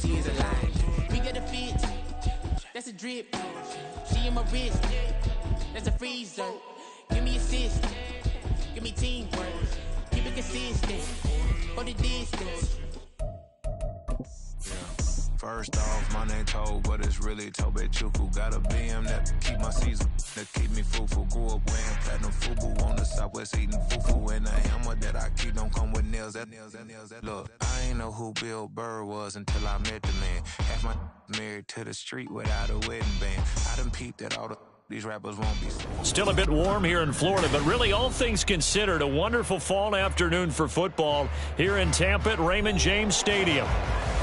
she is a lie. We got a fit, that's a drip. She in my wrist, that's a freezer. Give me assist, give me teamwork. Keep it consistent, for the distance. First off, my name Toe, but it's really Tobe Chuku. Got a BM that keep my season, that keep me fruitful. Grew up wearing platinum FUBU on the southwest eating fufu. And the hammer that I keep don't come with nails. Look, I ain't know who Bill Burr was until I met the man. Half my married to the street without a wedding band. I done peeped at all these rappers won't be. Still a bit warm here in Florida, but really all things considered, a wonderful fall afternoon for football here in Tampa at Raymond James Stadium.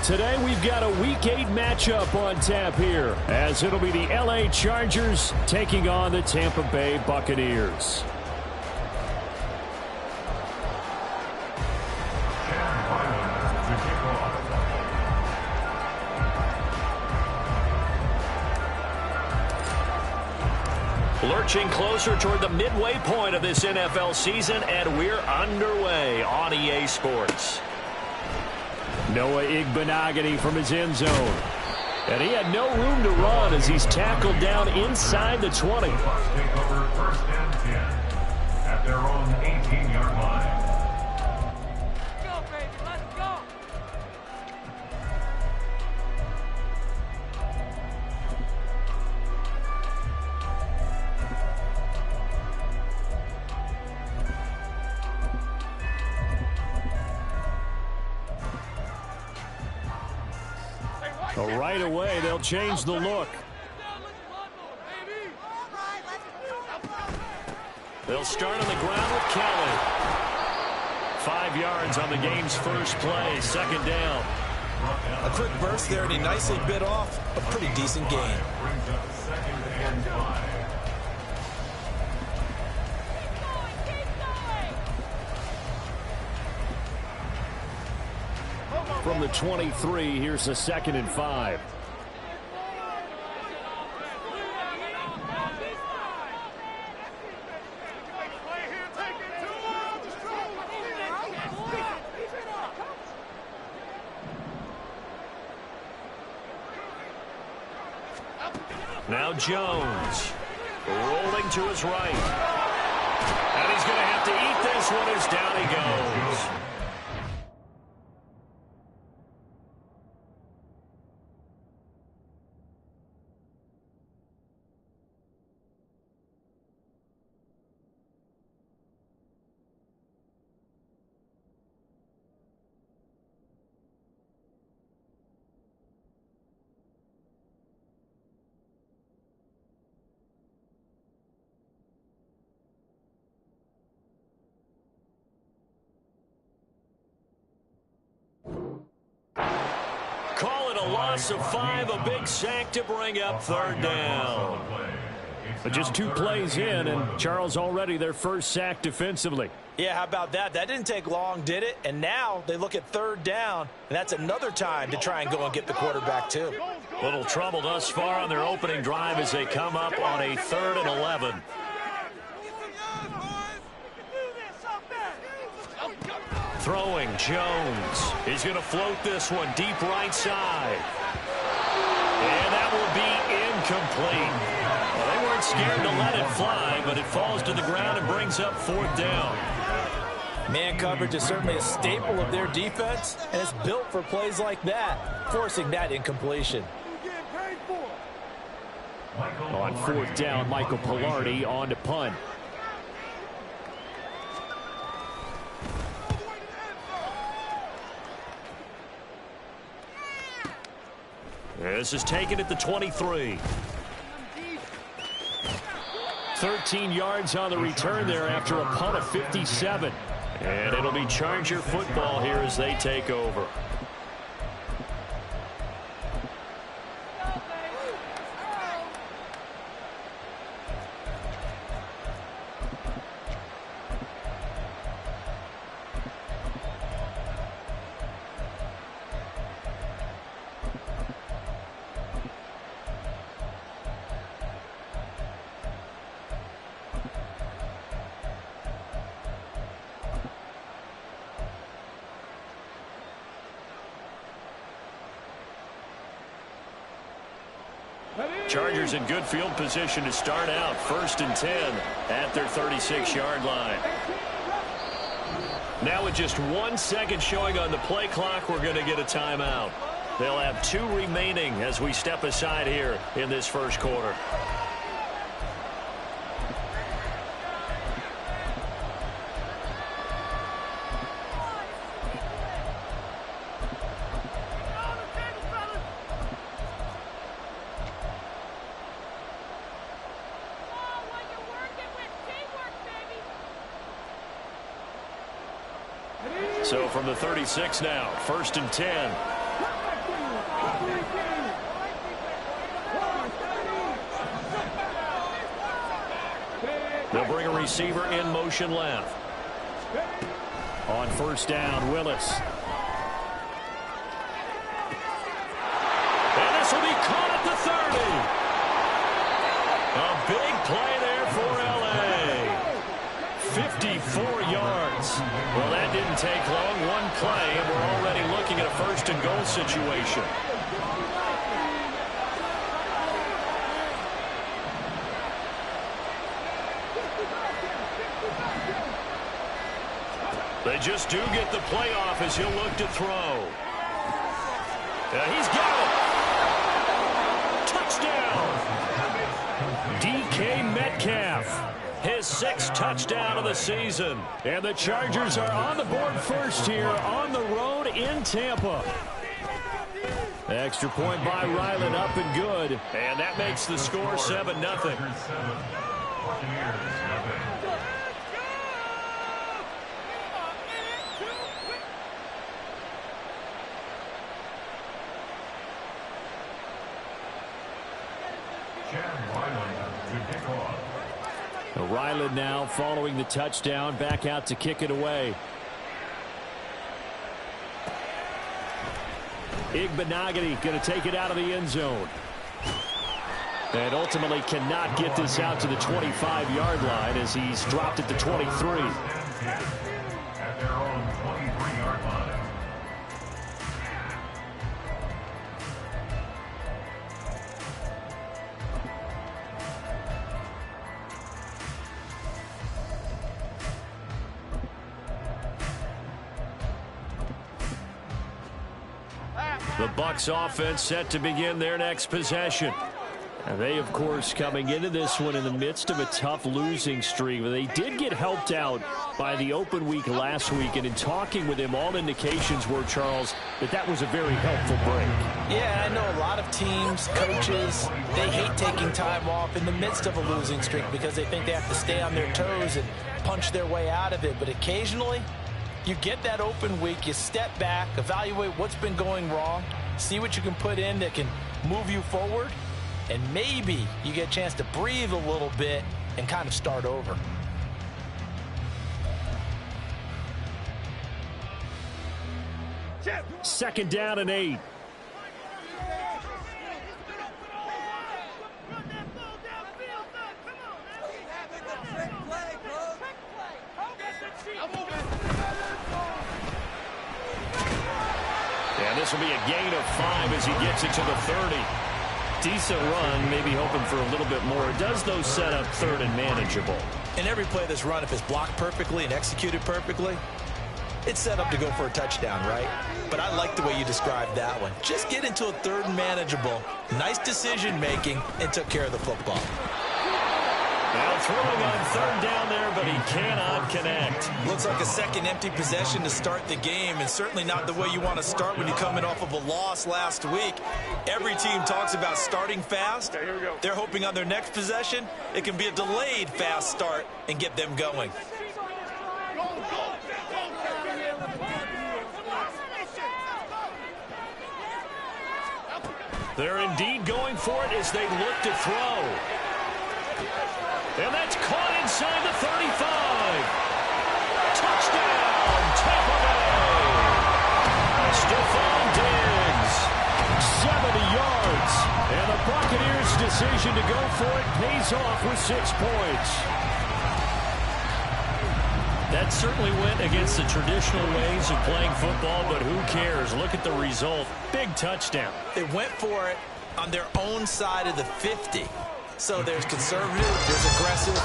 Today we've got a Week 8 matchup on tap here, as it'll be the LA Chargers taking on the Tampa Bay Buccaneers. Lurching closer toward the midway point of this NFL season, and we're underway on EA Sports. Noah Igbenogany from his end zone. And he had no room to run as he's tackled down inside the 20. The Bucs take over first and 10 at their own 18-yard line. Let's go, baby. Let's go. Well, right away, they'll change the look. They'll start on the ground with Kelly. 5 yards on the game's first play, second down. A quick burst there, and he nicely bit off a pretty decent gain. Brings up second and 5. From the 23, here's a 2nd and 5. Now Jones, rolling to his right. And he's going to have to eat this one as down he goes. Call it a loss of 5, a big sack to bring up third down. But just 2 plays in, and Charles already their first sack defensively. Yeah, how about that? That didn't take long, did it? And now they look at third down, and that's another time to try and go and get the quarterback too. Little trouble thus far on their opening drive as they come up on a 3rd and 11. Throwing, Jones. He's going to float this one deep right side. And that will be incomplete. Well, they weren't scared to let it fly, but it falls to the ground and brings up 4th down. Man coverage is certainly a staple of their defense, and it's built for plays like that, forcing that incompletion. On 4th down, Michael Pilardi on to punt. This is taken at the 23. 13 yards on the return there after a punt of 57. And it'll be Charger football here as they take over. Chargers in good field position to start out. 1st and 10 at their 36-yard line. Now with just 1 second showing on the play clock, we're going to get a timeout. They'll have 2 remaining as we step aside here in this first quarter. So from the 36 now, 1st and 10. They'll bring a receiver in motion left. On 1st down, Willis. And this will be caught at the 30. A big play there for L.A. 54 yards. Well, that didn't take long. 1 play, and we're already looking at a 1st and goal situation. They just do get the play off as he'll look to throw. He's got it. Touchdown. DK Metcalf. His 6th touchdown of the season. And the Chargers are on the board first here on the road in Tampa. Extra point by Ryland, up and good. And that makes the score 7-0. Ryland now following the touchdown, back out to kick it away. Igbenogany going to take it out of the end zone. And ultimately cannot get this out to the 25-yard line as he's dropped at the 23. At their own 23-yard line. The Bucs offense set to begin their next possession. And they, of course, coming into this one in the midst of a tough losing streak. They did get helped out by the open week last week. And in talking with him, all indications were, Charles, that was a very helpful break. Yeah, I know a lot of teams, coaches, they hate taking time off in the midst of a losing streak because they think they have to stay on their toes and punch their way out of it. But occasionally, you get that open week, you step back, evaluate what's been going wrong, see what you can put in that can move you forward, and maybe you get a chance to breathe a little bit and kind of start over. Second down and 8. And this will be a gain of 5 as he gets it to the 30. Decent run, maybe hoping for a little bit more. It does, though, set up 3rd and manageable. In every play that's run, if it's blocked perfectly and executed perfectly, it's set up to go for a touchdown, right? But I like the way you described that one. Just get into a 3rd and manageable, nice decision-making, and took care of the football. Now throwing on 3rd down there, but he cannot connect. Looks like a second empty possession to start the game, and certainly not the way you want to start when you're coming off of a loss last week. Every team talks about starting fast. Okay, here we go. They're hoping on their next possession, it can be a delayed fast start and get them going. They're indeed going for it as they look to throw. And that's caught inside the 35. Touchdown, Tampa Bay. Stephon Diggs, 70 yards. And the Buccaneers' decision to go for it pays off with 6 points. That certainly went against the traditional ways of playing football, but who cares? Look at the result. Big touchdown. They went for it. on their own side of the 50. So there's conservative, there's aggressive,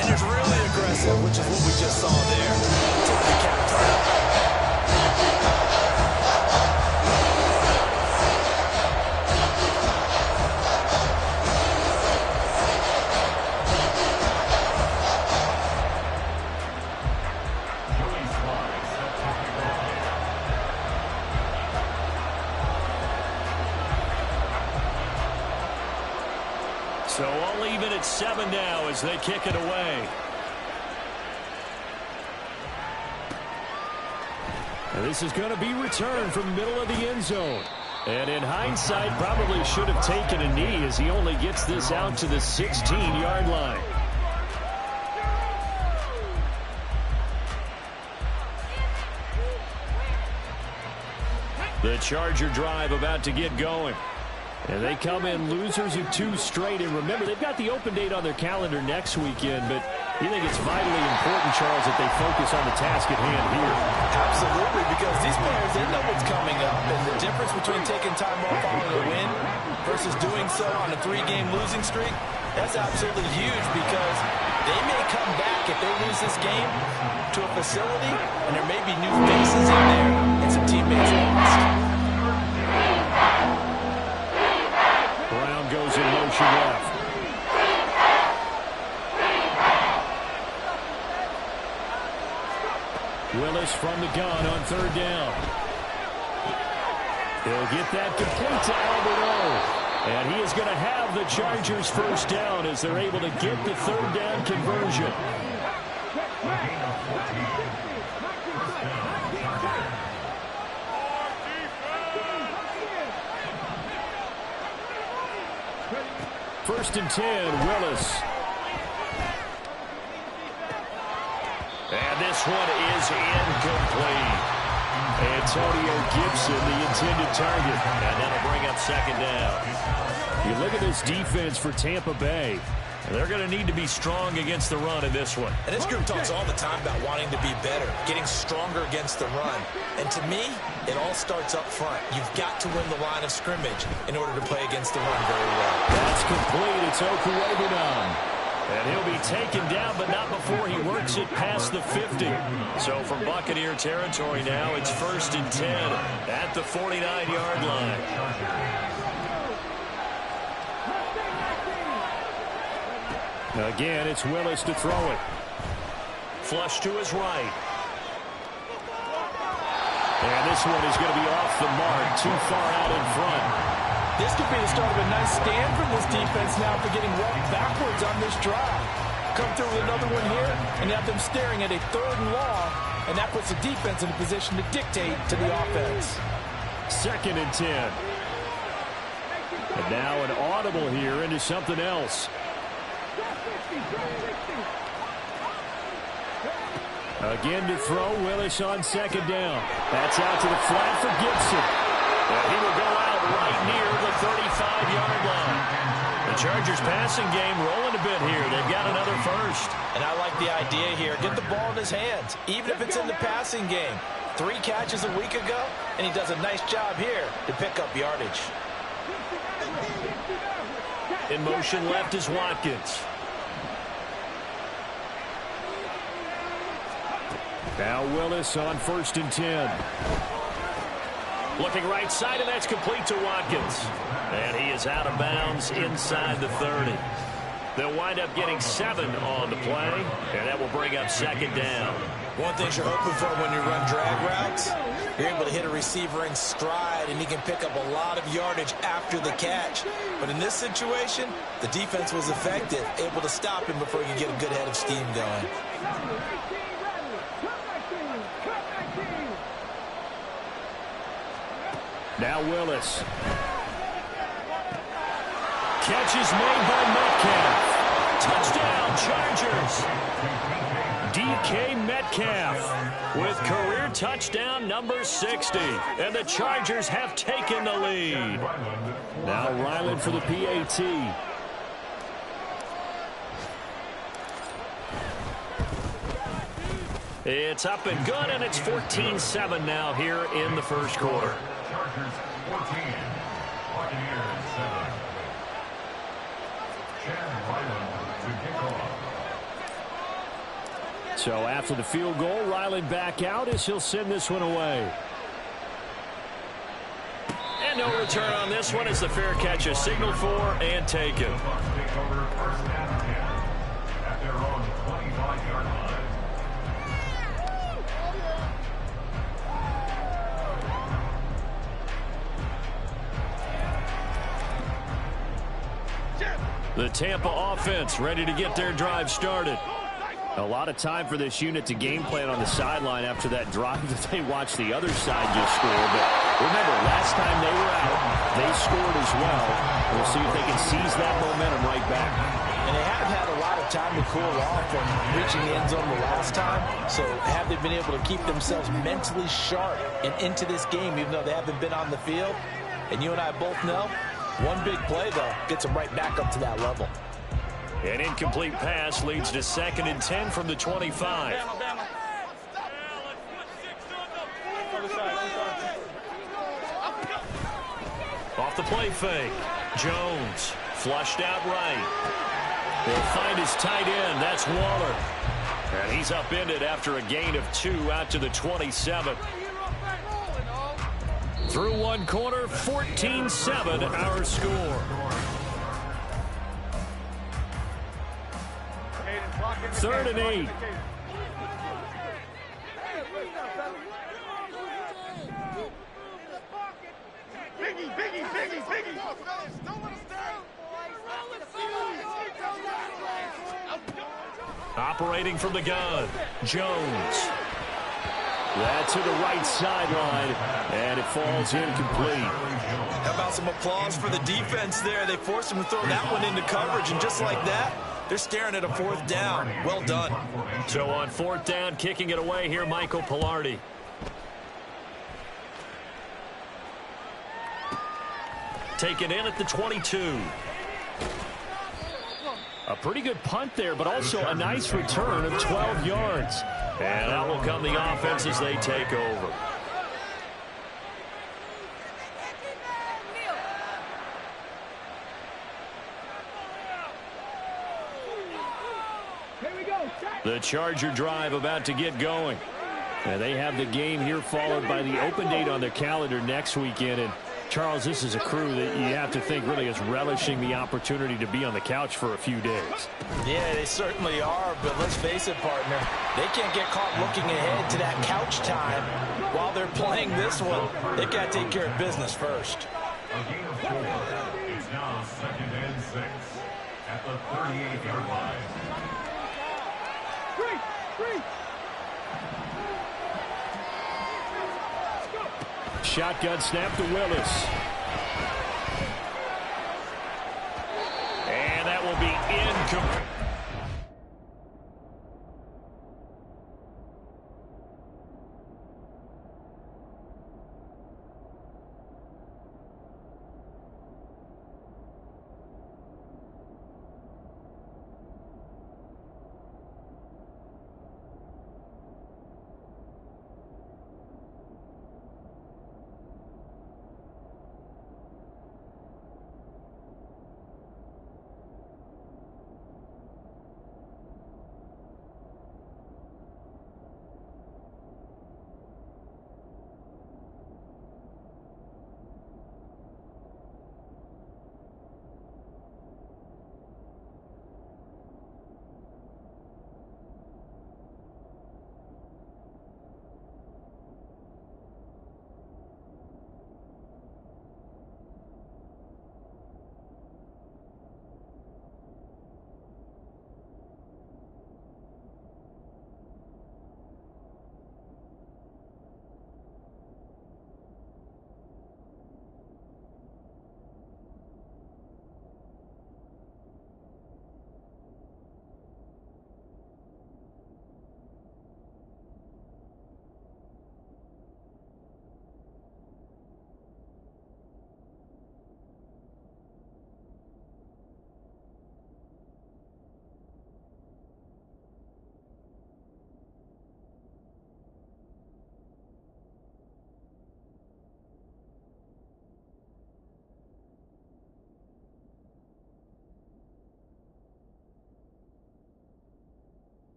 and there's really aggressive, which is what we just saw there. Take the counter. So all even at 7 now as they kick it away. And this is going to be returned from the middle of the end zone. And in hindsight, probably should have taken a knee as he only gets this out to the 16-yard line. The Charger drive about to get going. And they come in losers of 2 straight. And remember, they've got the open date on their calendar next weekend. But you think it's vitally important, Charles, that they focus on the task at hand here? Absolutely, because these players, they know what's coming up. And the difference between taking time off following a win versus doing so on a 3-game losing streak, that's absolutely huge because they may come back if they lose this game to a facility and there may be new faces in there and some teammates lost. Goes in motion left. Willis from the gun on 3rd down. He'll get that complete to Albert O. And he is going to have the Chargers 1st down as they're able to get the 3rd down conversion. First and 10, Willis. And this one is incomplete. Antonio Gibson, the intended target. And that'll bring up 2nd down. You look at this defense for Tampa Bay. They're going to need to be strong against the run in this one. And this group talks all the time about wanting to be better, getting stronger against the run. And to me, it all starts up front. You've got to win the line of scrimmage in order to play against the run very well. That's complete. It's Okuwebunam. And he'll be taken down, but not before he works it past the 50. So from Buccaneer territory now, it's 1st and 10 at the 49-yard line. Again, it's Willis to throw it. Flush to his right. And this one is going to be off the mark, too far out in front. This could be the start of a nice stand from this defense now for getting walked backwards on this drive. Come through with another one here, and you have them staring at a 3rd and long, and that puts the defense in a position to dictate to the offense. 2nd and 10. And now an audible here into something else. Again to throw, Willis on 2nd down. That's out to the flat for Gibson. And he will go out right near the 35-yard line. The Chargers passing game rolling a bit here. They've got another 1st. And I like the idea here. Get the ball in his hands, even if it's in the passing game. 3 catches a week ago, and he does a nice job here to pick up yardage. In motion left is Watkins. Now Willis on 1st and 10. Looking right side, and that's complete to Watkins. And he is out of bounds inside the 30. They'll wind up getting 7 on the play, and that will bring up 2nd down. One thing you're hoping for when you run drag routes, you're able to hit a receiver in stride, and he can pick up a lot of yardage after the catch. But in this situation, the defense was effective, able to stop him before he could get a good head of steam going. Now Willis. Catch is made by Metcalf. Touchdown, Chargers. DK Metcalf with career touchdown number 60. And the Chargers have taken the lead. Now Ryland for the PAT. It's up and good, and it's 14-7 now here in the 1st quarter. Chargers 14, Buccaneers 7. So after the field goal, Ryland back out as he'll send this one away. And no return on this one as the fair catch is signaled for and taken. The Tampa offense ready to get their drive started. A lot of time for this unit to game plan on the sideline after that drive that they watched the other side just score. But remember, last time they were out, they scored as well. We'll see if they can seize that momentum right back. And they have had a lot of time to cool off from reaching the end zone the last time. So have they been able to keep themselves mentally sharp and into this game, even though they haven't been on the field? And you and I both know, one big play, though, gets them right back up to that level. An incomplete pass leads to 2nd and 10 from the 25. Off the play fake. Jones flushed out right. He'll find his tight end. That's Waller. And he's upended after a gain of 2 out to the 27. Through one quarter, 14-7 our score. 3rd and 8. Operating from the gun, Jones. That's to the right sideline, and it falls incomplete. How about some applause for the defense there? They forced him to throw that one into coverage, and just like that, they're staring at a 4th down. Well done. So on 4th down, kicking it away here, Michael Pilardi. Taken in at the 22. A pretty good punt there, but also a nice return of 12 yards. And out will come the offense as they take over. The Charger drive about to get going. And they have the game here followed by the open date on their calendar next weekend. And Charles, this is a crew that you have to think really is relishing the opportunity to be on the couch for a few days. Yeah, they certainly are, but let's face it, partner. They can't get caught looking ahead to that couch time while they're playing this one. They've got to take care of business first. It's now 2nd and 6 at the 38-yard line. Shotgun snap to Willis. And that will be incomplete.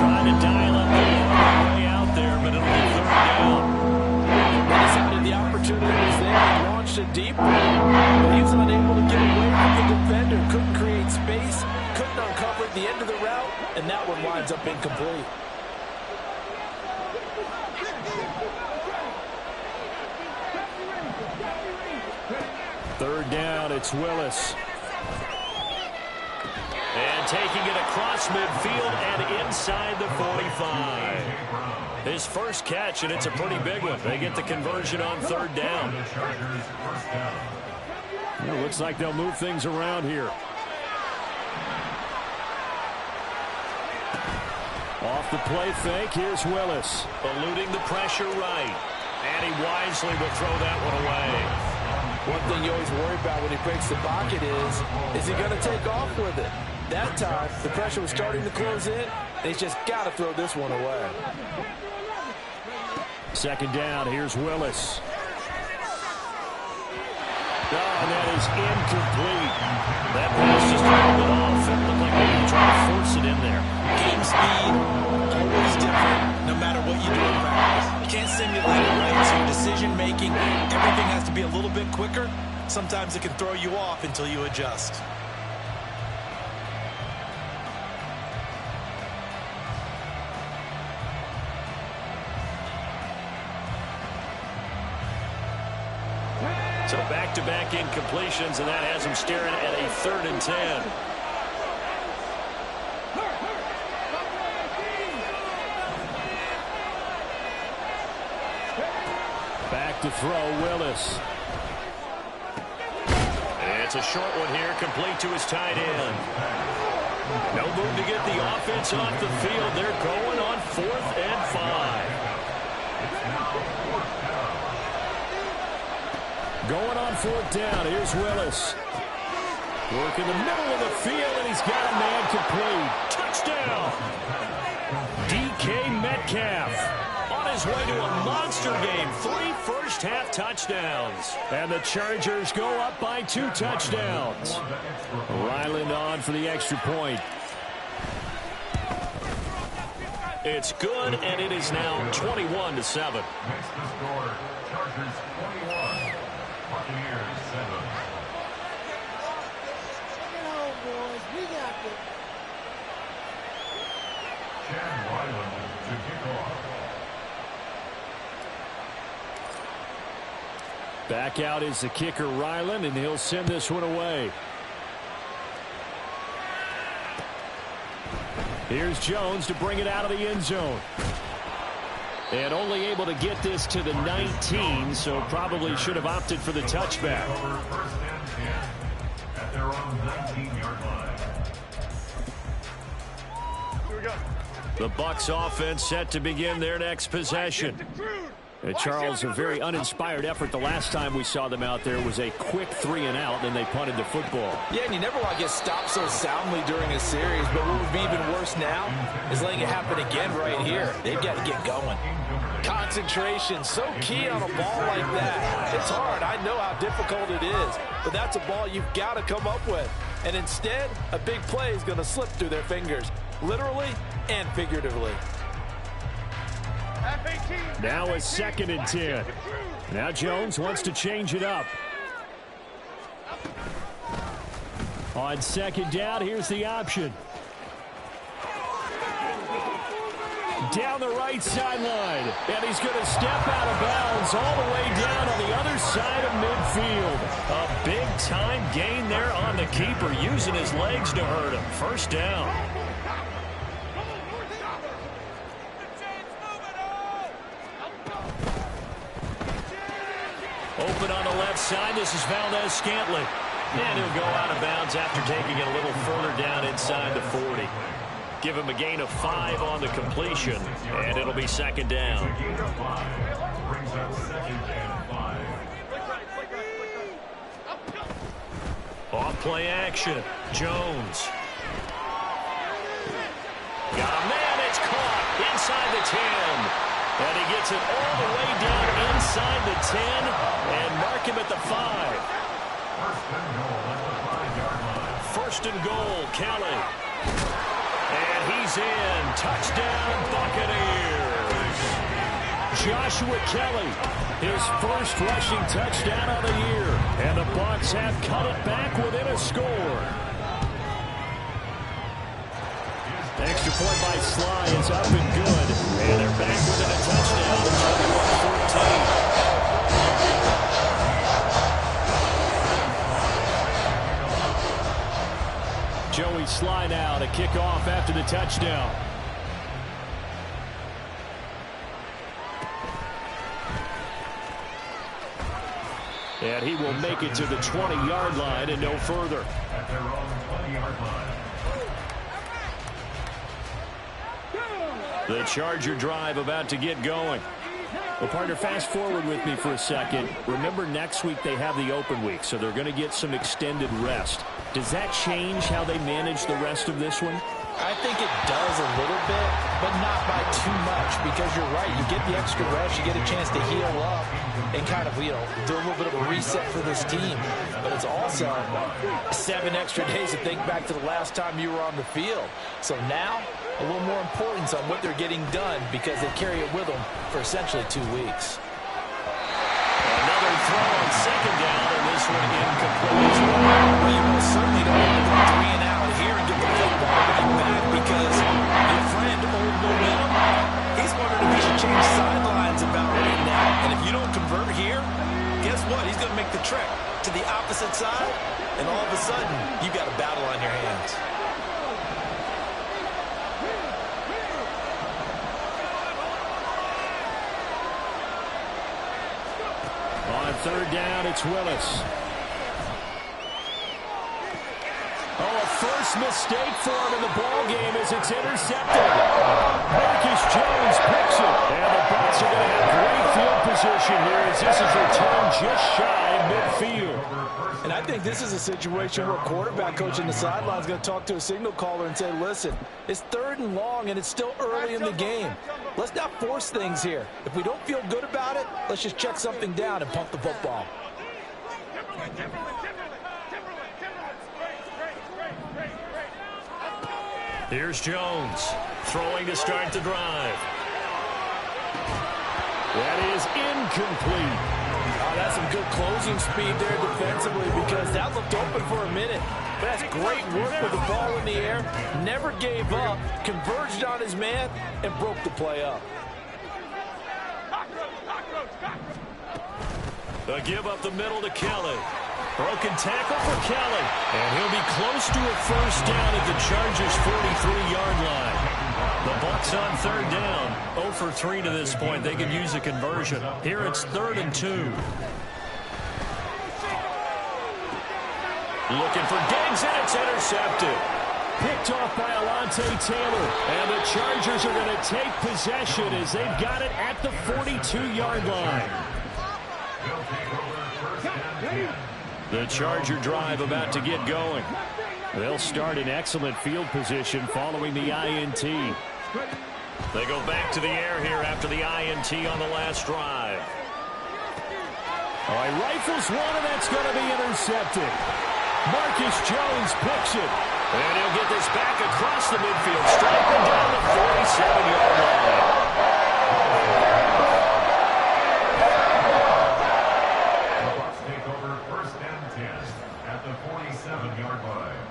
Trying to dial up the long way out there, but it'll be third down. They decided the opportunity was there and launched it deep. But he was unable to get away from the defender. Couldn't create space. Couldn't uncover the end of the route. And that one winds up incomplete. Third down, it's Willis. And taking it across midfield and inside the 45. His first catch, and it's a pretty big one. They get the conversion on third down. Well, looks like they'll move things around here. Off the play fake, here's Willis. Eluding the pressure right. And he wisely will throw that one away. One thing you always worry about when he breaks the pocket is he going to take off with it? That time, the pressure was starting to close in, and he's just got to throw this one away. Second down, here's Willis. Oh, and that is incomplete. That pass just a little bit off. It looked like maybe trying to force it in there. Game speed, always different, no matter what you do in practice. You can't simulate it right, so your decision-making, everything has to be a little bit quicker. Sometimes it can throw you off until you adjust. So back-to-back incompletions, and that has him staring at a 3rd and 10. Back to throw, Willis. It's a short one here, complete to his tight end. No move to get the offense off the field. They're going on 4th and 5. Going on 4th down, here's Willis. Work in the middle of the field, and he's got a man complete. Touchdown! DK Metcalf. On his way to a monster game. 3 first-half touchdowns. And the Chargers go up by 2 touchdowns. Ryland on for the extra point. It's good, and it is now 21-7. Makes the score Chargers 21, Buccaneers 7. Chad Ryland to kick off. Back out is the kicker, Ryland, and he'll send this one away. Here's Jones to bring it out of the end zone. And only able to get this to the 19, so probably should have opted for the touchback. First and 10 at their own 19-yard line. Here we go. The Bucs offense set to begin their next possession. Charles, a very uninspired effort the last time we saw them out there was a quick 3 and out, then they punted the football. Yeah, and you never want to get stopped so soundly during a series, but what would be even worse now is letting it happen again right here. They've got to get going. Concentration, so key on a ball like that. It's hard. I know how difficult it is, but that's a ball you've got to come up with. And instead, a big play is going to slip through their fingers, literally and figuratively. Now a 2nd and 10. Now Jones wants to change it up. On 2nd down, here's the option. Down the right sideline. And he's going to step out of bounds all the way down on the other side of midfield. A big-time gain there on the keeper, using his legs to hurt him. First down. Open on the left side. This is Valdez-Scantling. And he'll go out of bounds after taking it a little further down inside the 40. Give him a gain of 5 on the completion, and it'll be 2nd down. Gain of 5 brings up 2nd and 5. Off play action. Jones. Got a man. It's caught inside the 10. And he gets it all the way down inside the 10 and mark him at the 5. First and goal at the 5-yard line. First and goal, Kelly. And he's is in. Touchdown, Buccaneers. Joshua Kelly, his first rushing touchdown of the year. And the Bucs have cut it back within a score. Extra point by Sly is up and good. And they're back within a touchdown. It's 21-14. Joey Sly now to kick off after the touchdown. And he will make it to the 20-yard line and no further. At their own 20-yard line. The Charger drive about to get going. Well, partner, fast forward with me for a second. Remember, next week they have the open week, so they're going to get some extended rest. Does that change how they manage the rest of this one? I think it does a little bit, but not by too much, because you're right. You get the extra rest, you get a chance to heal up and kind of, do a little bit of a reset for this team. But it's also 7 extra days to think back to the last time you were on the field. So now, a little more importance on what they're getting done, because they carry it with them for essentially 2 weeks. Another throw on second down, and this one incomplete as well. Well, you most certainly don't want to go 3 and out here and get the football back, because your friend, Old Momentum, he's wondering if he should change sidelines about right now. And if you don't convert here, guess what? He's going to make the trek to the opposite side, and all of a sudden, you've got a battle on your hands. On third down, it's Willis. Oh, a first mistake for him in the ball game as it's intercepted. Marcus Jones picks it. And the Bucs are going to have great field position here as this is returned just shy of midfield. And I think this is a situation where a quarterback coach in the sideline is going to talk to a signal caller and say, listen, it's 3rd and long and it's still early in the game. Let's not force things here. If we don't feel good about it, let's just check something down and pump the football. Here's Jones throwing to start the drive. That is incomplete. Oh, that's some good closing speed there defensively, because that looked open for a minute. But that's great work with the ball in the air. Never gave up, converged on his man, and broke the play up. A give up the middle to Kelly. Broken tackle for Kelly. And he'll be close to a first down at the Chargers' 43-yard line. The Bucs on third down. 0 for 3 to this point. They could use a conversion. Here it's 3rd and 2. Looking for Diggs, and it's intercepted. Picked off by Alontae Taylor. And the Chargers are going to take possession as they've got it at the 42-yard line. The Charger drive about to get going. They'll start in excellent field position following the INT. They go back to the air here after the INT on the last drive. All right, rifles one, and that's going to be intercepted. Marcus Jones picks it. And he'll get this back across the midfield, striking down the 47-yard line. At the 47-yard line.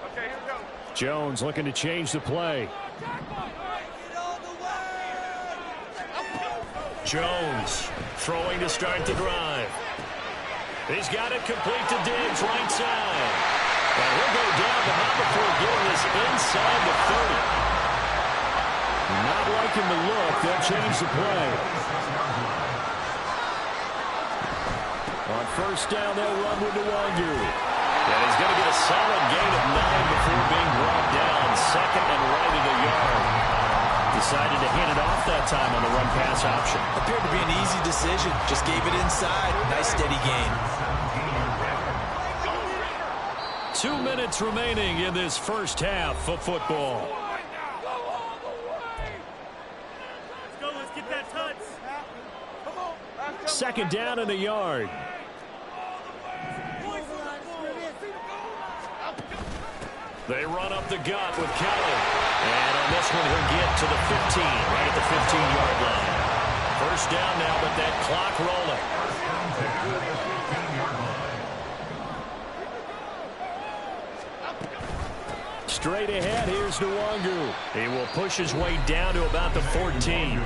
Okay, here we go. Jones looking to change the play. Jones throwing to start the drive. He's got it complete to Diggs, right side. And he'll go down, but not before getting this inside the 30. Not liking the look. They'll change the play. On first down, they'll run with Nwangu. And he's going to get a solid gain of 9 before being brought down. 2nd and right of the yard. Decided to hand it off that time on the run-pass option. Appeared to be an easy decision. Just gave it inside. Nice steady gain. 2 minutes remaining in this first half of football. Let's go, let's get that touch. Come on. 2nd down and a yard. They run up the gut with Kelly. And on this one, he'll get to the 15, right at the 15-yard line. First down now, but that clock rolling. Straight ahead, here's Nwangu. He will push his way down to about the 14.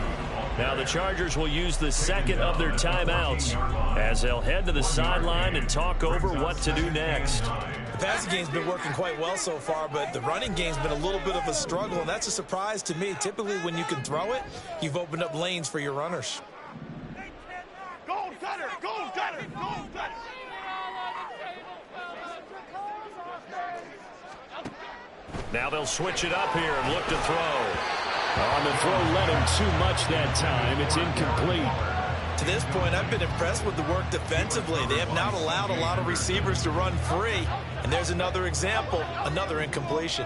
Now the Chargers will use the second of their timeouts as they'll head to the sideline and talk over what to do next. The passing game's been working quite well so far, but the running game's been a little bit of a struggle, and that's a surprise to me. Typically, when you can throw it, you've opened up lanes for your runners. Gold cutter! Gold cutter! Gold cutter! Now they'll switch it up here and look to throw. On the throw, led him too much that time. It's incomplete. To this point, I've been impressed with the work defensively. They have not allowed a lot of receivers to run free. And there's another example, another incompletion.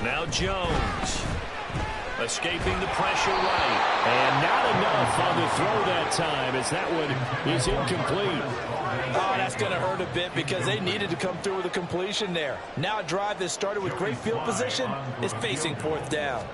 Now Jones. Escaping the pressure right. And not enough on the throw that time as that one is incomplete. Oh, that's going to hurt a bit because they needed to come through with a completion there. Now a drive that started with great field position is facing fourth down.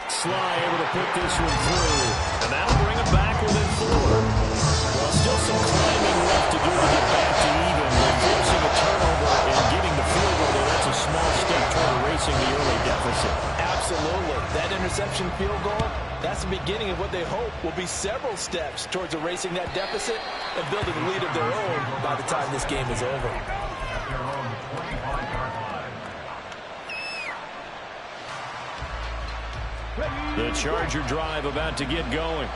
Sly able to put this one through. And that'll bring him back within 4. Well, still some climbing left to do to get back to even. But forcing a turnover and getting the field goal there, that's a small step toward erasing the early deficit. Absolutely. That interception field goal, that's the beginning of what they hope will be several steps towards erasing that deficit and building a lead of their own by the time this game is over. The Charger drive about to get going.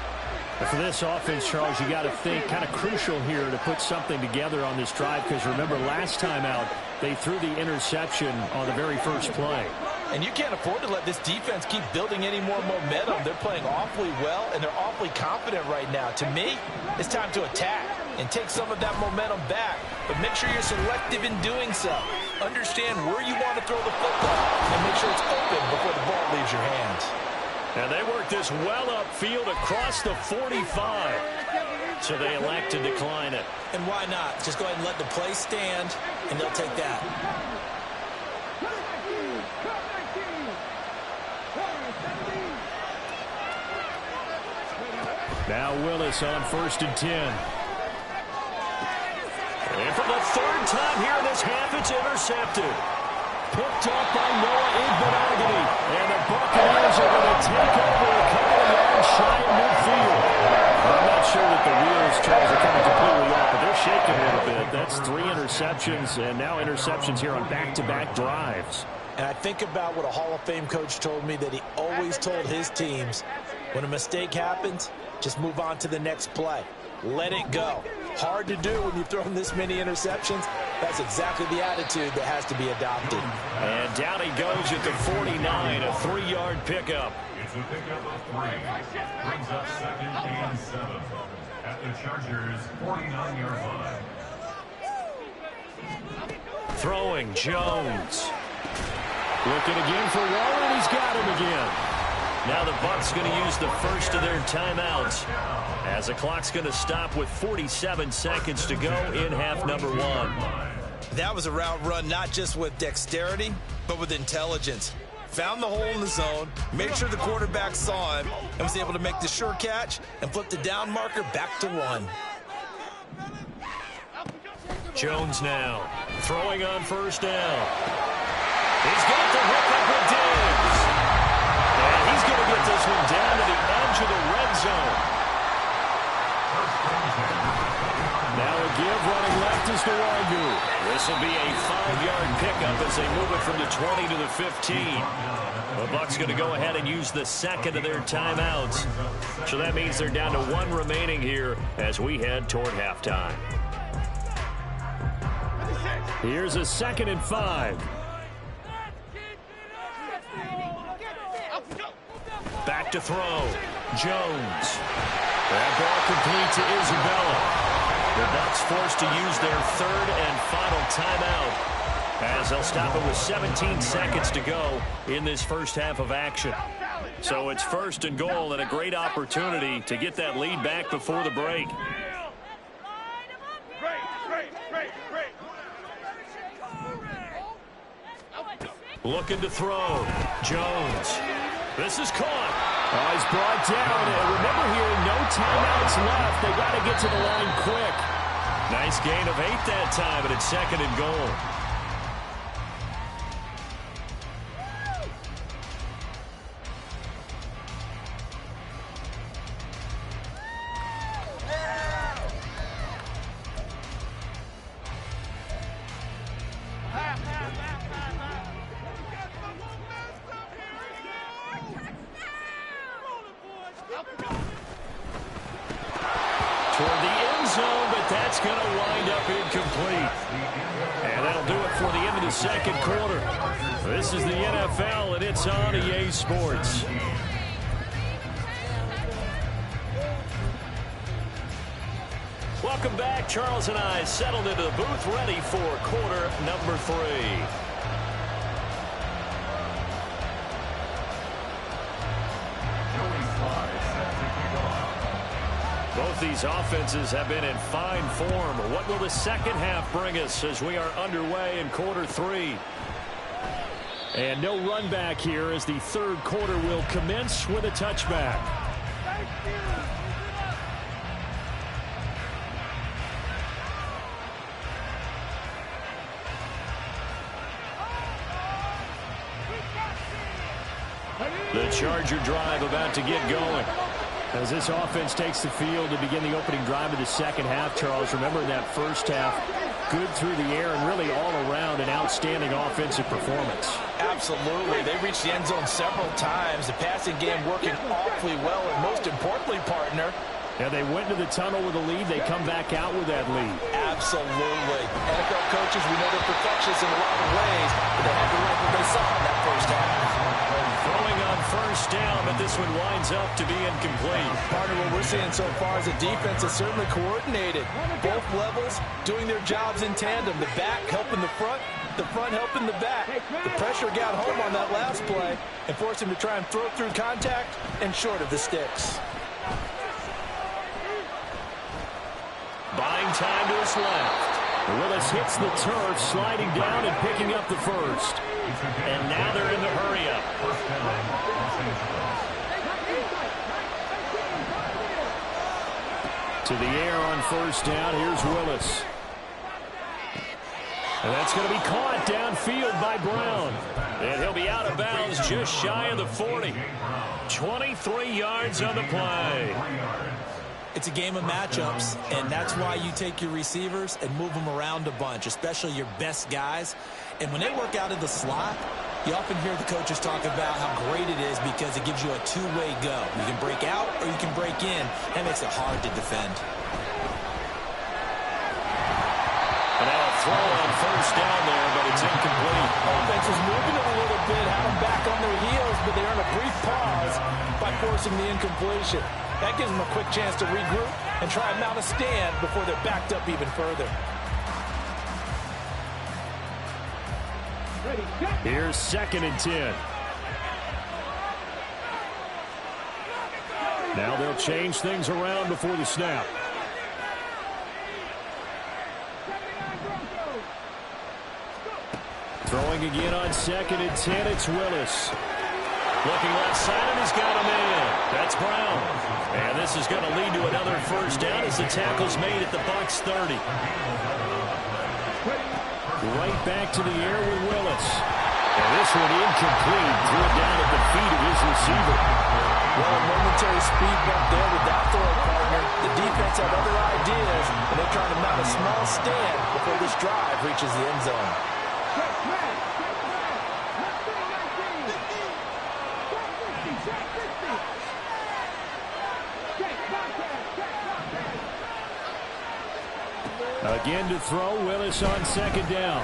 But for this offense, Charles, you got to think kind of crucial here to put something together on this drive because remember last time out they threw the interception on the very first play. And you can't afford to let this defense keep building any more momentum. They're playing awfully well, and they're awfully confident right now. To me, it's time to attack and take some of that momentum back. But make sure you're selective in doing so. Understand where you want to throw the football and make sure it's open before the ball leaves your hands. And they work this well upfield across the 45. So they elect to decline it. And why not? Just go ahead and let the play stand, and they'll take that. Now Willis on 1st and 10. And for the third time here in this half, it's intercepted. Picked up by Noah Igbenogany. And the Buccaneers are going to take over a couple of yards shy of midfield. I'm not sure that the wheels, Charles, are coming completely off, but they're shaking a little bit. That's 3 interceptions, and now interceptions here on back-to-back drives. And I think about what a Hall of Fame coach told me that he always told his teams, when a mistake happens, just move on to the next play. Let it go. Hard to do when you've thrown this many interceptions. That's exactly the attitude that has to be adopted. And down he goes at the 49, a 3-yard pickup. It's a pickup of 3. Brings up 2nd and 7 at the Chargers' 49-yard line. Throwing Jones. Looking again for Warren. He's got him again. Now the Bucs going to use the first of their timeouts as the clock's going to stop with 47 seconds to go in half number 1. That was a route run not just with dexterity, but with intelligence. Found the hole in the zone, made sure the quarterback saw him, and was able to make the sure catch and flip the down marker back to 1. Jones now throwing on 1st down. He's got the hook up with Diggs. And he's going to get this one down to the edge of the red zone. Now a give running left is Nwangu. This will be a 5-yard pickup as they move it from the 20 to the 15. The Bucs going to go ahead and use the second of their timeouts. So that means they're down to 1 remaining here as we head toward halftime. Here's a 2nd and 5. Back to throw. Jones. That ball complete to Isabella. The Bucs forced to use their 3rd and final timeout as they'll stop it with 17 seconds to go in this first half of action. So it's 1st and goal and a great opportunity to get that lead back before the break. Looking to throw. Jones. This is caught. Oh, he's brought down. And remember here, no timeouts left. They got to get to the line quick. Nice gain of 8 that time, but it's 2nd and goal. Toward the end zone, but that's going to wind up incomplete. And that'll do it for the end of the 2nd quarter. This is the NFL, and it's on EA Sports. Welcome back. Charles and I settled into the booth, ready for quarter number 3. Both these offenses have been in fine form. What will the second half bring us as we are underway in quarter 3? And no run back here as the 3rd quarter will commence with a touchback. The Charger drive about to get going. As this offense takes the field to begin the opening drive of the second half, Charles, remember in that first half, good through the air and really all around an outstanding offensive performance. Absolutely. They reached the end zone several times. The passing game working awfully well, and most importantly, partner, yeah, they went to the tunnel with a lead. They come back out with that lead. Absolutely. NFL coaches, we know they're perfectionists in a lot of ways, but they had to like what they saw in that first half. Throwing on 1st down, but this one winds up to be incomplete. Partner, what we're seeing so far is a defense is certainly coordinated. Both levels doing their jobs in tandem. The back helping the front helping the back. The pressure got home on that last play and forced him to try and throw through contact and short of the sticks. Buying time to his left. Willis hits the turf, sliding down and picking up the 1st. And now they're in the hurry-up. To the air on 1st down. Here's Willis. And that's going to be caught downfield by Brown. And he'll be out of bounds just shy of the 40. 23 yards on the play. It's a game of matchups, and that's why you take your receivers and move them around a bunch, especially your best guys. And when they work out of the slot, you often hear the coaches talk about how great it is because it gives you a two-way go. You can break out or you can break in. That makes it hard to defend. And now a throw on 1st down there, but it's incomplete. Offense is moving it a little bit, had them back on their heels, but they earn a brief pause by forcing the incompletion. That gives them a quick chance to regroup and try and mount a stand before they're backed up even further. Here's 2nd and 10. Now they'll change things around before the snap. Throwing again on 2nd and 10, it's Willis. Looking left side, and he's got him in. That's Brown. And this is going to lead to another 1st down as the tackle's made at the Bucs 30. Right back to the air with Willis. And this one incomplete. Threw it down at the feet of his receiver. Well, a momentary speed bump there with that throw, partner. The defense had other ideas, and they're trying to mount a small stand before this drive reaches the end zone. Again to throw, Willis on 2nd down.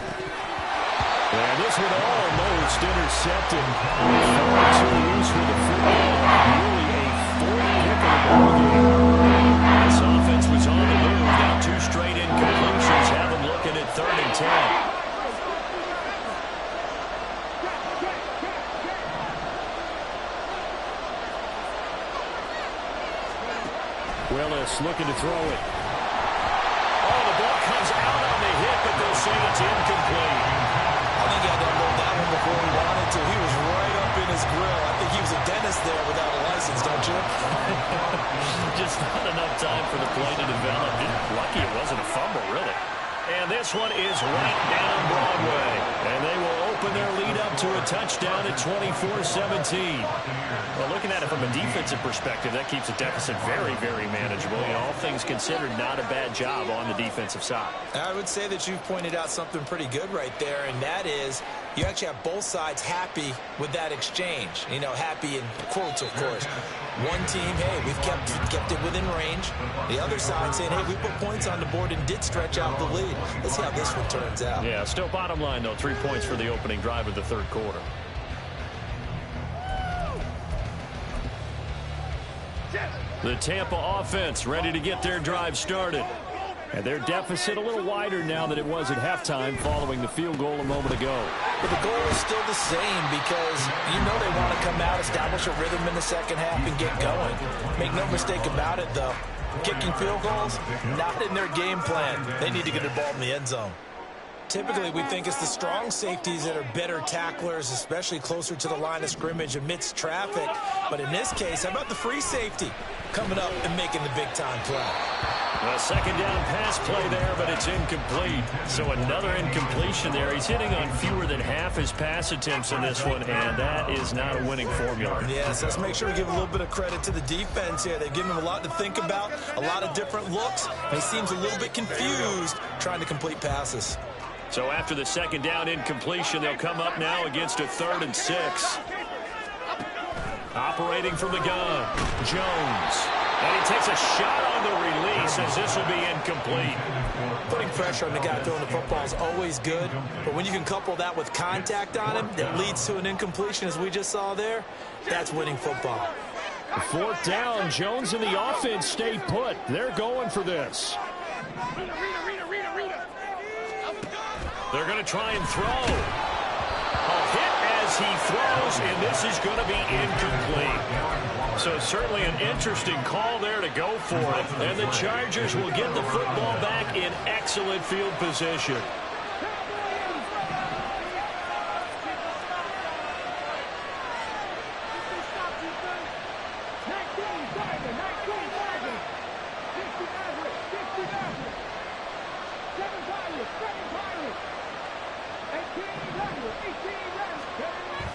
And this one almost intercepted. Far too loose with the football. Really a 4th pick of the ball game. This offense was on the move. Now 2 straight incompletions have them looking at 3rd and 10. Willis looking to throw it. Oh, the ball comes out on the hit, but they'll say it's incomplete. I think he had to unload that one before he wanted to. He was right up in his grill. I think he was a dentist there without a license, don't you? Just not enough time for the play to develop. Lucky it wasn't a fumble, really. And this one is right down Broadway. And they will open their lead up to a touchdown at 24-17. Well, looking at it from a defensive perspective, that keeps the deficit very, very manageable. You know, all things considered, not a bad job on the defensive side. I would say that you've pointed out something pretty good right there, and that is you actually have both sides happy with that exchange. You know, happy in quotes, of course. One team, hey, we've kept it within range. The other side saying, hey, we put points on the board and did stretch out the lead. Let's see how this one turns out. Yeah, still bottom line, though, 3 points for the opening drive of the third quarter. The Tampa offense ready to get their drive started. And their deficit a little wider now than it was at halftime following the field goal a moment ago. But the goal is still the same because you know they want to come out, establish a rhythm in the second half, and get going. Make no mistake about it, though. Kicking field goals, not in their game plan. They need to get the ball in the end zone. Typically, we think it's the strong safeties that are better tacklers, especially closer to the line of scrimmage amidst traffic. But in this case, how about the free safety coming up and making the big-time play? A second down pass play there, but it's incomplete. So another incompletion there. He's hitting on fewer than half his pass attempts in this one, and that is not a winning formula. Yes, let's make sure we give a little bit of credit to the defense here. They've given him a lot to think about, a lot of different looks. And he seems a little bit confused trying to complete passes. So after the second down incompletion, they'll come up now against a 3rd and 6. Operating from the gun, Jones. And he takes a shot on the release as this will be incomplete. Putting pressure on the guy throwing the football is always good, but when you can couple that with contact on him that leads to an incompletion, as we just saw there, that's winning football. 4th down, Jones and the offense stay put. They're going for this. They're going to try and throw. A hit as he throws, and this is going to be incomplete. So certainly an interesting call there to go for it. And the Chargers will get the football back in excellent field position.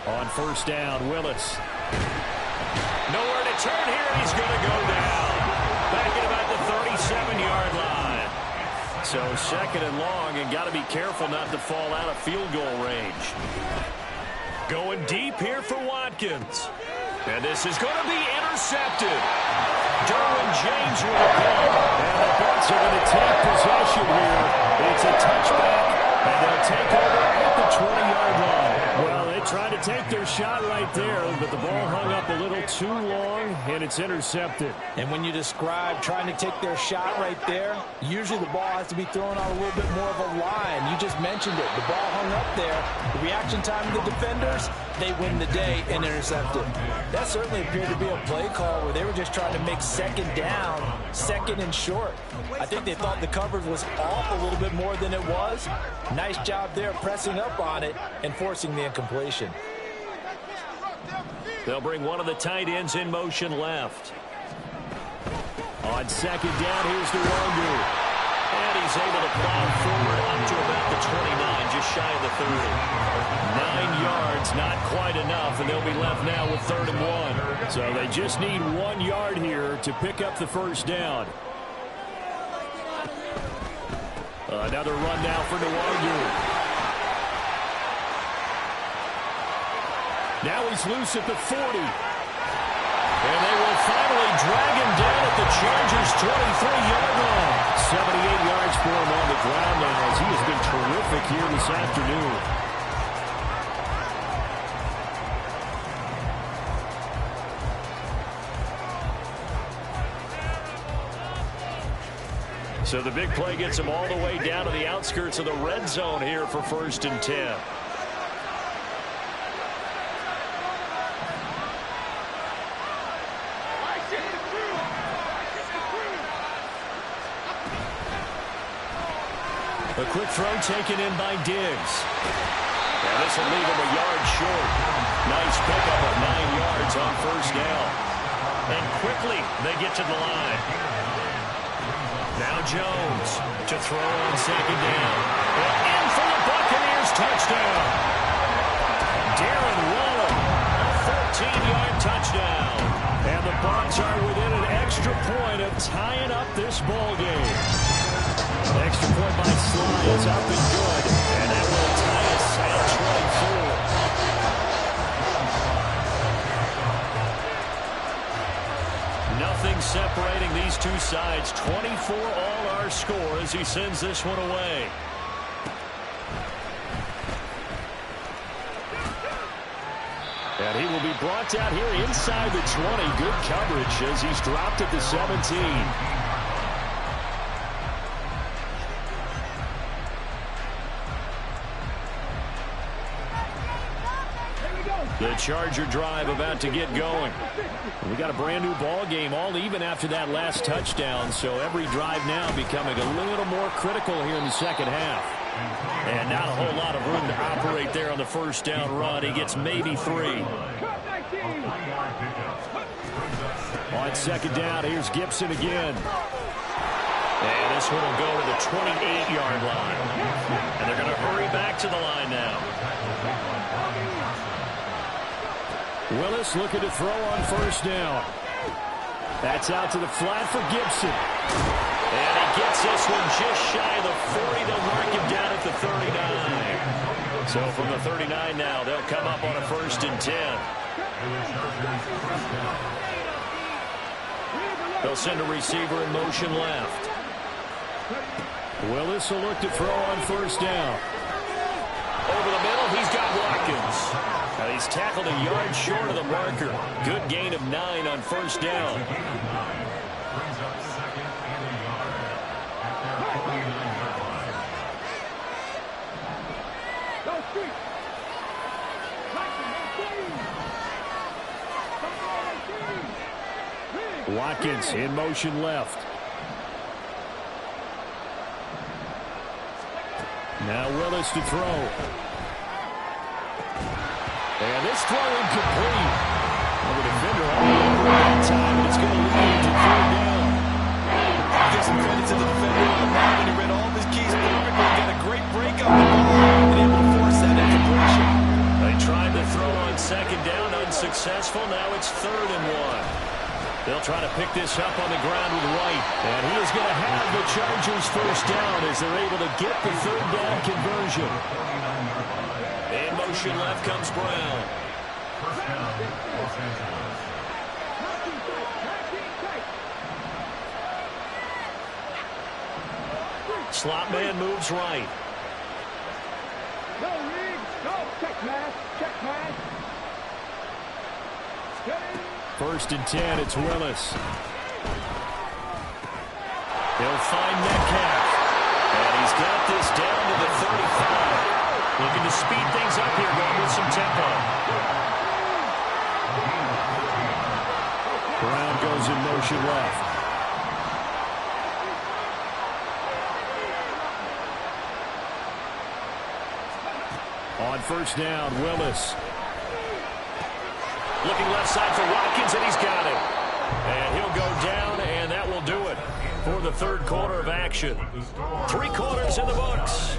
On 1st down, Willis. Nowhere to turn here, and he's going to go down. Back at about the 37-yard line. So 2nd and long, and got to be careful not to fall out of field goal range. Going deep here for Watkins. And this is going to be intercepted. Derwin James with a pick. And the Bucs are going to take possession here. It's a touchback, and they'll take over at the 20-yard line. Well, they tried to take their shot right there, but the ball hung up a little too long, and it's intercepted. And when you describe trying to take their shot right there, usually the ball has to be thrown on a little bit more of a line. You just mentioned it. The ball hung up there. The reaction time of the defenders, they win the day and intercept it. That certainly appeared to be a play call where they were just trying to make 2nd down, 2nd and short. I think they thought the coverage was off a little bit more than it was. Nice job there pressing up on it and forcing the incompletion. They'll bring one of the tight ends in motion left. On 2nd down, here's the Wonder. And he's able to plow forward up to about the 29, just shy of the 30. 9 yards, not quite enough, and they'll be left now with 3rd and 1. So they just need 1 yard here to pick up the 1st down. Another run now for Nwangu. Now he's loose at the 40. And they will finally drag him down at the Chargers' 23-yard line. 78 yards for him on the ground now as he has been terrific here this afternoon. So the big play gets him all the way down to the outskirts of the red zone here for 1st and 10. A quick throw taken in by Diggs. And this will leave him a yard short. Nice pickup of 9 yards on first down. And quickly they get to the line. Now Jones to throw on second down. And in for the Buccaneers touchdown. Darren Waller, a 14-yard touchdown. And the Bucs are within an extra point of tying up this ball game. Extra point by Sly is up and good. And that will tie us at 24. Nothing separating these two sides. 24 all our score as he sends this one away. And he will be brought down here inside the 20. Good coverage as he's dropped at the 17. The Charger drive about to get going. We got a brand new ball game, all even after that last touchdown. So every drive now becoming a little more critical here in the second half. And not a whole lot of room to operate there on the first down run. He gets maybe 3. On second down, here's Gibson again. And this one will go to the 28-yard line. And they're going to hurry back to the line now. Willis looking to throw on first down. That's out to the flat for Gibson. And he gets this one just shy of the 40. They'll mark him down at the 39. So from the 39 now, they'll come up on a 1st and 10. They'll send a receiver in motion left. Willis will look to throw on first down. Over the middle, he's got Watkins. Now he's tackled a yard short of the marker. Good gain of 9 on first down. Watkins in motion left. Now Willis to throw. And this throw incomplete. Well, the defender all over that time, and it's going to lead to 3rd down. Give some credit to the defender on the line when he read all of his keys perfectly. Got a great break on the ball and able to force that incompletion. They tried to throw on second down, unsuccessful. Now it's 3rd and 1. They'll try to pick this up on the ground with White. And he is going to have the Chargers first down as they're able to get the 3rd down conversion. In motion left comes Brown. Slot man moves right. Go, Riggs. Go. Check pass. Check pass. 1st and 10, it's Willis. He'll find Metcalf. And he's got this down to the 35. Looking to speed things up here, going with some tempo. Brown goes in motion left. On first down, Willis. Looking left side for Watkins, and he's got it. And he'll go down, and that will do it for the 3rd quarter of action. 3 quarters in the books.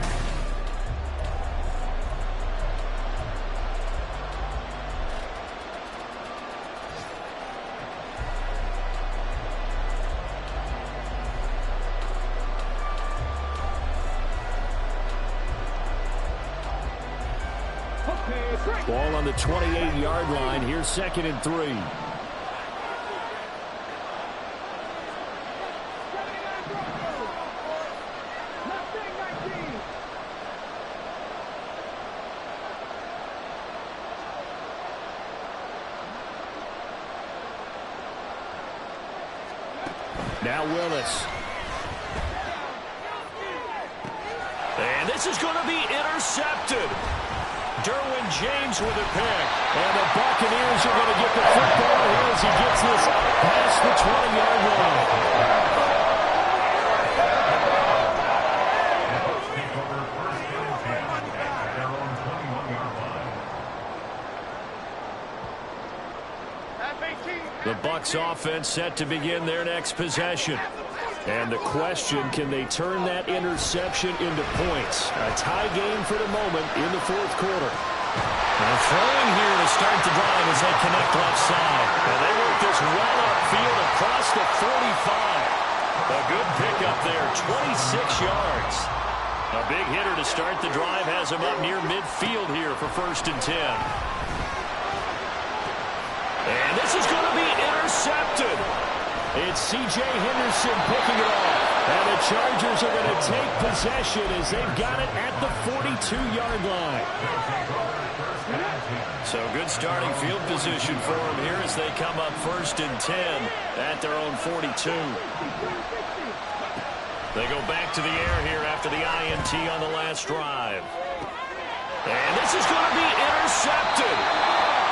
Ball on the 28-yard line. Here's 2nd and 3. Now Willis. And this is going to be intercepted. Derwin James with a pick. And the Buccaneers are going to get the football here as he gets this past the 20-yard line. Bucs offense set to begin their next possession. And the question, can they turn that interception into points? A tie game for the moment in the fourth quarter. Now throwing here to start the drive as they connect left side. And they work this well upfield across the 45. A good pickup there, 26 yards. A big hitter to start the drive has him up near midfield here for 1st and 10. And this is going to be intercepted. It's C.J. Henderson picking it off. And the Chargers are going to take possession as they've got it at the 42-yard line. So good starting field position for them here as they come up 1st and 10 at their own 42. They go back to the air here after the INT on the last drive. And this is going to be intercepted.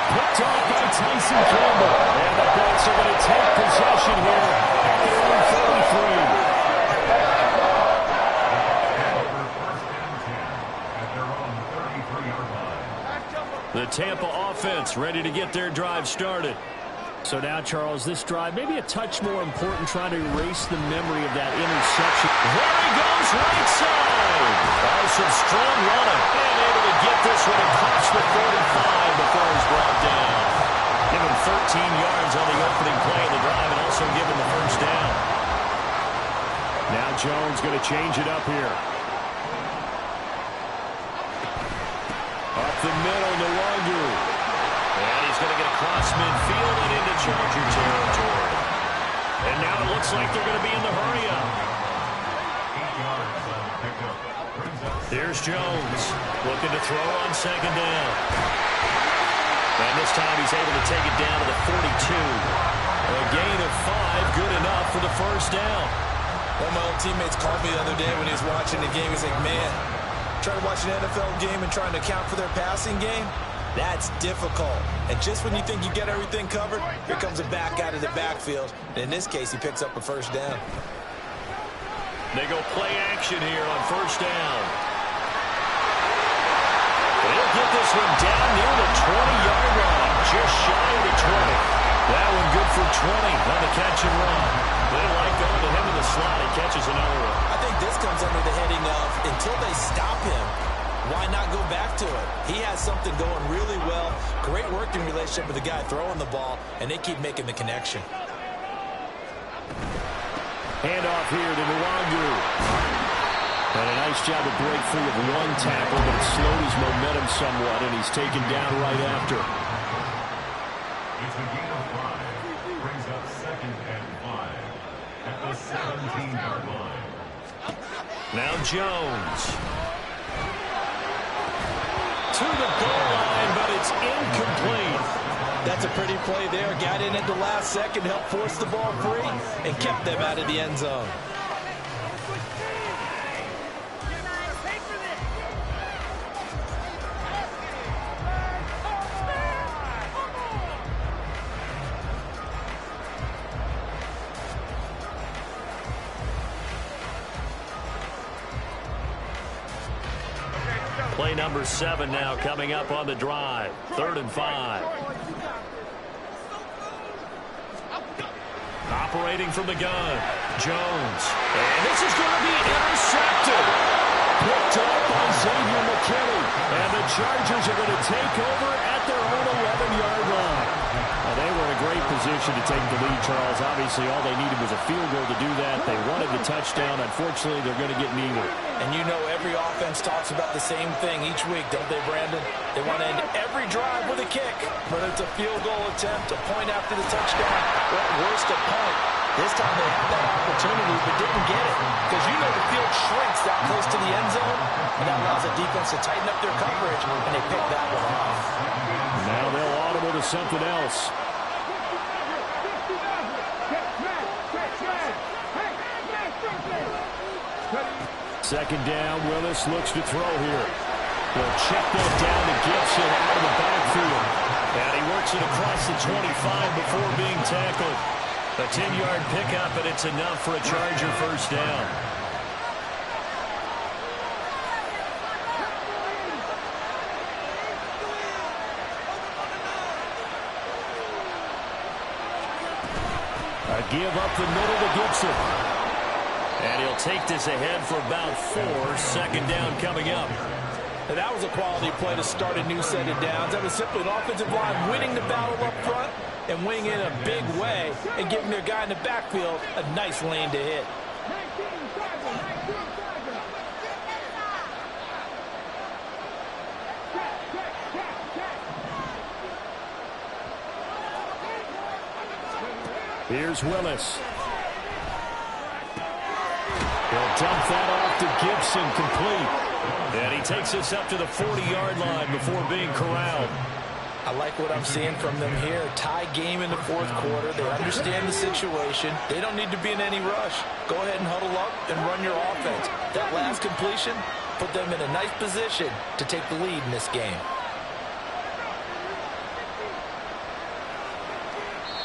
Picked off by Tyson Campbell. And the Bucs are going to take possession here at their own 43. The Tampa offense ready to get their drive started. So now, Charles, this drive maybe a touch more important, trying to erase the memory of that interception. There he goes, right side. Some strong running. And able to get this one across the 45 before he's brought down. Give him 13 yards on the opening play of the drive and also give him the first down. Now Jones going to change it up here. Up the middle, Nwangu. And he's going to get across midfield and into Charger territory. And now it looks like they're going to be in the hurry-up. Here's Jones looking to throw on 2nd down. And this time he's able to take it down to the 42. A gain of 5, good enough for the first down. One of my old teammates called me the other day when he was watching the game. He's like, man, trying to watch an NFL game and trying to account for their passing game, that's difficult. And just when you think you get everything covered, here comes a back out of the backfield. And in this case, he picks up a first down. They go play action here on 1st down. They'll get this one down near the 20-yard line, just shy of the 20. That one good for 20 on the catch and run. They like going to him in the slot. He catches another one. I think this comes under the heading of, until they stop him, why not go back to it? He has something going really well. Great working relationship with the guy throwing the ball, and they keep making the connection. Handoff here to Nwangu. And a nice job to break free of one tackle, but it slowed his momentum somewhat, and he's taken down right after. It's a gain of 5. Brings up 2nd and 5 at the 17-yard line. Now Jones. To the goal line, but it's incomplete. That's a pretty play there. Got in at the last second, helped force the ball free, and kept them out of the end zone. Play number 7 now coming up on the drive. 3rd and 5. Operating from the gun, Jones. And this is going to be intercepted. Picked up by Xavier McKinney. And the Chargers are going to take over at their own 11-yard line. Well, they were in a great position to take the lead, Charles. Obviously, all they needed was a field goal to do that. They wanted the touchdown. Unfortunately, they're going to get neither. And you know every offense talks about the same thing each week, don't they, Brandon? They want to end every drive with a kick. Whether it's a field goal attempt, a point after the touchdown, or at worst, a punt. This time they had that opportunity but didn't get it. Because you know the field shrinks that close to the end zone, and that allows the defense to tighten up their coverage, and they pick that one off. Now they'll audible to something else. Second down, Willis looks to throw here. They'll check that down to Gibson out of the backfield. And he works it across the 25 before being tackled. A 10-yard pickup, and it's enough for a Charger first down. A give up the middle to Gibson. And he'll take this ahead for about 4. Second down coming up. And that was a quality play to start a new set of downs. That was simply an offensive line winning the battle up front and winning in a big way and giving their guy in the backfield a nice lane to hit. Here's Willis. He'll dump that off to Gibson, complete. And he takes us up to the 40-yard line before being corralled. I like what I'm seeing from them here. Tie game in the fourth quarter. They understand the situation. They don't need to be in any rush. Go ahead and huddle up and run your offense. That last completion put them in a nice position to take the lead in this game.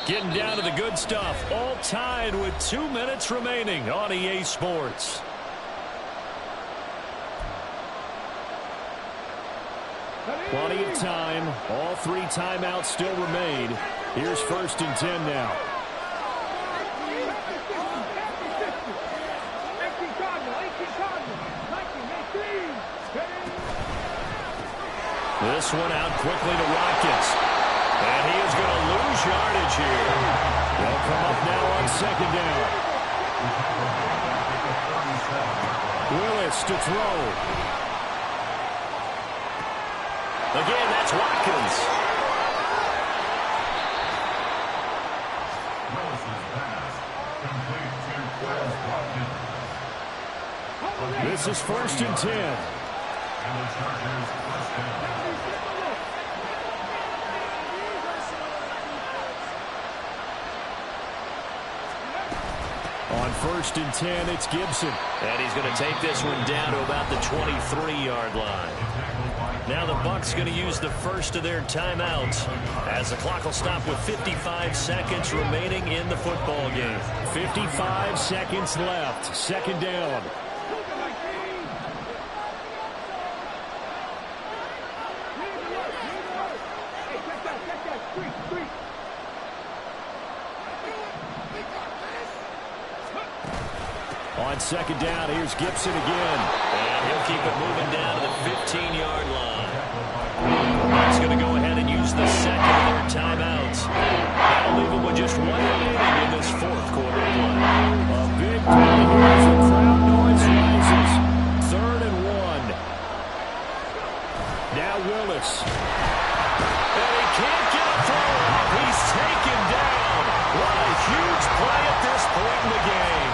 Getting down to the good stuff. All tied with 2 minutes remaining on EA Sports. Plenty of time. All 3 timeouts still remain. Here's 1st and 10 now. This one out quickly to Watkins. And he is going to lose yardage here. They'll come up now on 2nd down. Willis to throw. Again, that's Watkins. This is 1st and 10. On 1st and 10, it's Gibson. And he's going to take this one down to about the 23-yard line. Now the Bucs going to use the first of their timeouts as the clock will stop with 55 seconds remaining in the football game. 55 seconds left. 2nd down. On 2nd down, here's Gibson again. And he'll keep it moving down to the 15-yard line. He's going to go ahead and use the second of their timeouts. That'll leave him with just 1 remaining in this fourth quarter play. A big play here as the crowd noise rises. 3rd and 1. Now Willis. And he can't get a throw off. He's taken down. What a huge play at this point in the game.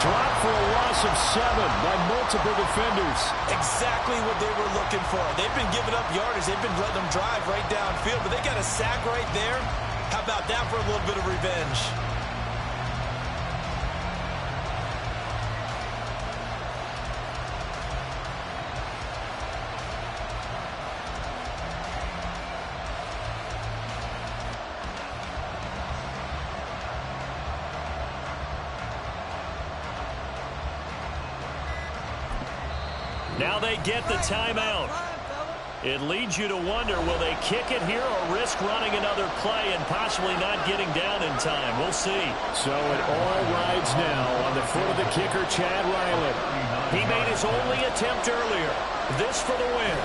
Dropped for a loss of 7 by multiple defenders. Exactly what they were looking for. They've been giving up yardage. They've been letting them drive right downfield, but they got a sack right there. How about that for a little bit of revenge? Now they get the timeout. It leads you to wonder, will they kick it here or risk running another play and possibly not getting down in time? We'll see. So it all rides now on the foot of the kicker, Chad Ryland. He made his only attempt earlier. This for the win.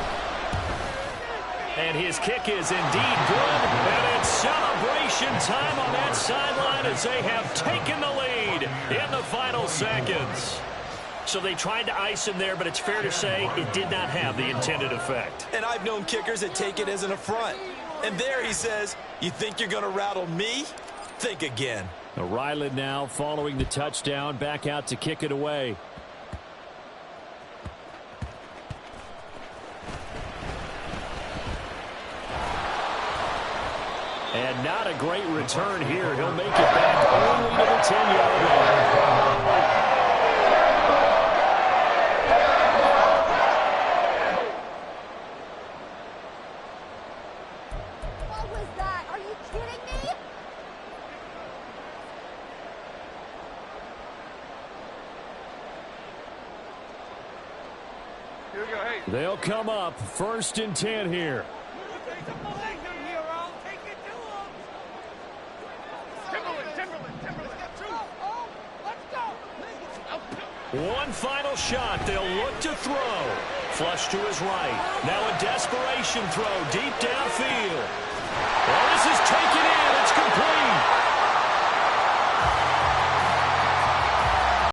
And his kick is indeed good. And it's celebration time on that sideline as they have taken the lead in the final seconds. So they tried to ice him there, but it's fair to say it did not have the intended effect. And I've known kickers that take it as an affront. And there he says, you think you're going to rattle me? Think again. Ryland now following the touchdown, back out to kick it away. And not a great return here. He'll make it back only to the 10-yard line. They'll come up 1st and 10 here. Timberland. One final shot. They'll look to throw. Flush to his right. Now a desperation throw deep downfield. Well, this is taken in. It's complete.